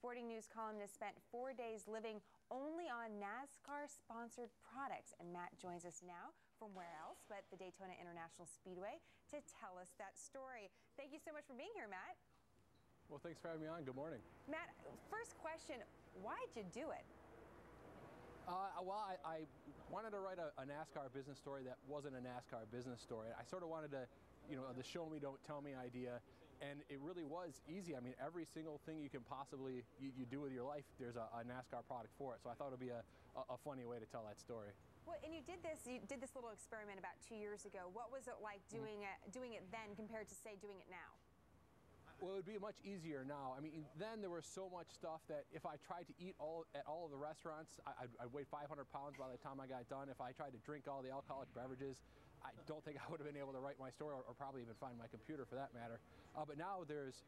sporting news columnist spent 4 days living only on NASCAR-sponsored products. And Matt joins us now from where else but the Daytona International Speedway to tell us that story. Thank you so much for being here, Matt. Well, thanks for having me on. Good morning. Matt, first question, why'd you do it? I wanted to write a NASCAR business story that wasn't a NASCAR business story. I sort of wanted to, the show me, don't tell me idea, and it really was easy. I mean, every single thing you can possibly you do with your life, there's a NASCAR product for it. So I thought it would be a funny way to tell that story. Well, and you did this little experiment about 2 years ago. What was it like doing it then compared to, say, doing it now? Well, it would be much easier now. I mean, then there was so much stuff that if I tried to eat at all of the restaurants, I'd weigh 500 pounds by the time I got done. If I tried to drink all the alcoholic beverages, I don't think I would have been able to write my story or probably even find my computer for that matter. But now there's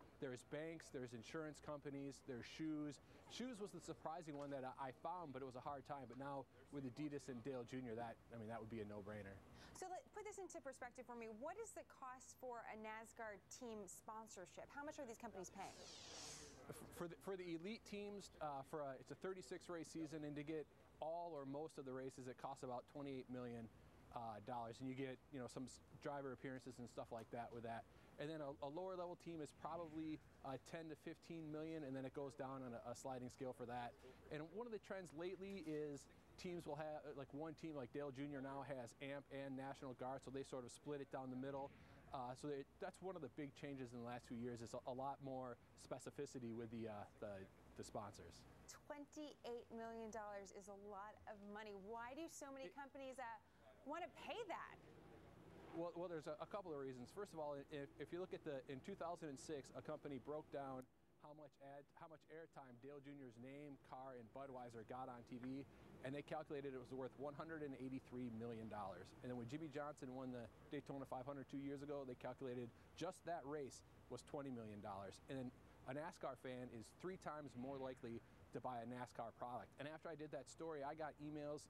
banks, there's insurance companies, there's shoes. Shoes was the surprising one that I found, but it was a hard time. But now with Adidas and Dale Jr., that would be a no-brainer. So let's put this into perspective for me. What is the cost for a NASCAR team sponsorship? How much are these companies paying? For the elite teams, it's a 36 race season, and to get all or most of the races, it costs about $28 million. And you get some driver appearances and stuff like that with that. And then a lower level team is probably 10 to 15 million, and then it goes down on a sliding scale for that. And one of the trends lately is teams will have, like one team like Dale Jr. now has AMP and National Guard, so they sort of split it down the middle. So that's one of the big changes in the last few years, is a lot more specificity with the sponsors. $28 million is a lot of money. Why do so many companies want to pay that? Well, there's a couple of reasons. First of all, if you look at in 2006, a company broke down how much airtime Dale Jr.'s name, car, and Budweiser got on TV, and they calculated it was worth $183 million. And then when Jimmy Johnson won the Daytona 500 2 years ago, they calculated just that race was $20 million. And then a NASCAR fan is 3 times more likely to buy a NASCAR product. And after I did that story, I got emails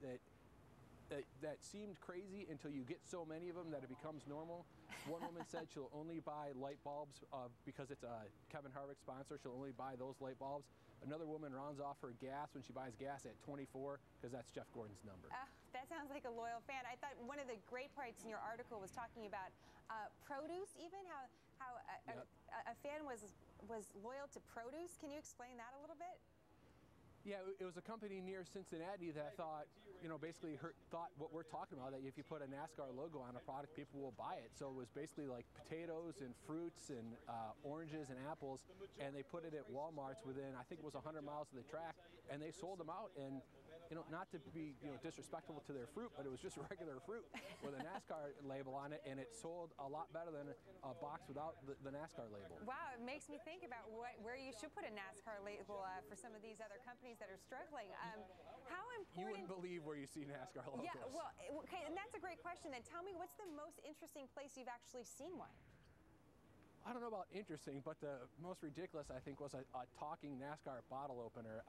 that seemed crazy until you get so many of them that it becomes normal. One woman said she'll only buy light bulbs because it's a Kevin Harvick sponsor. She'll only buy those light bulbs. Another woman rounds off her gas when she buys gas at 24 because that's Jeff Gordon's number. That sounds like a loyal fan. I thought one of the great parts in your article was talking about produce, even how a fan was loyal to produce. Can you explain that a little bit? Yeah, it was a company near Cincinnati that thought, basically thought what we're talking about, that if you put a NASCAR logo on a product, people will buy it. So it was basically like potatoes and fruits and oranges and apples, and they put it at Walmart's within, I think it was 100 miles of the track, and they sold them out. And not to be disrespectful to their fruit, but it was just regular fruit with a NASCAR label on it, and it sold a lot better than a box without the NASCAR label. Wow, it makes me think about where you should put a NASCAR label for some of these other companies that are struggling. How important? You wouldn't believe where you see NASCAR logos. Yeah, well, okay, and that's a great question. Then tell me, what's the most interesting place you've actually seen one? I don't know about interesting, but the most ridiculous, I think, was a talking NASCAR bottle opener.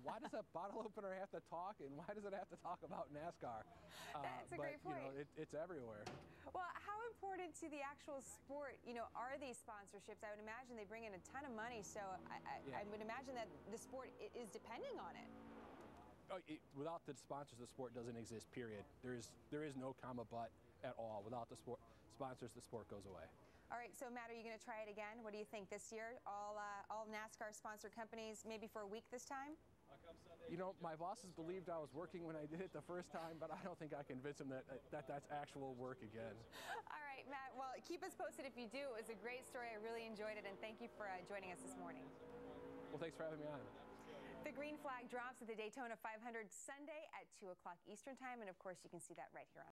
Why does a bottle opener have to talk, and why does it have to talk about NASCAR? That's a great point. It's everywhere. Well, how important to the actual sport, are these sponsorships? I would imagine they bring in a ton of money, so I would imagine that the sport is depending on it. Without the sponsors, the sport doesn't exist, period. There is no comma but at all. Without the sponsors, the sport goes away. All right, so Matt, are you going to try it again? What do you think this year? All NASCAR sponsored companies, maybe for a week this time? My bosses believed I was working when I did it the first time, but I don't think I convinced them that's actual work again. All right, Matt, well, keep us posted if you do. It was a great story. I really enjoyed it, and thank you for joining us this morning. Well, thanks for having me on. The green flag drops at the Daytona 500 Sunday at 2 o'clock Eastern Time, and of course you can see that right here on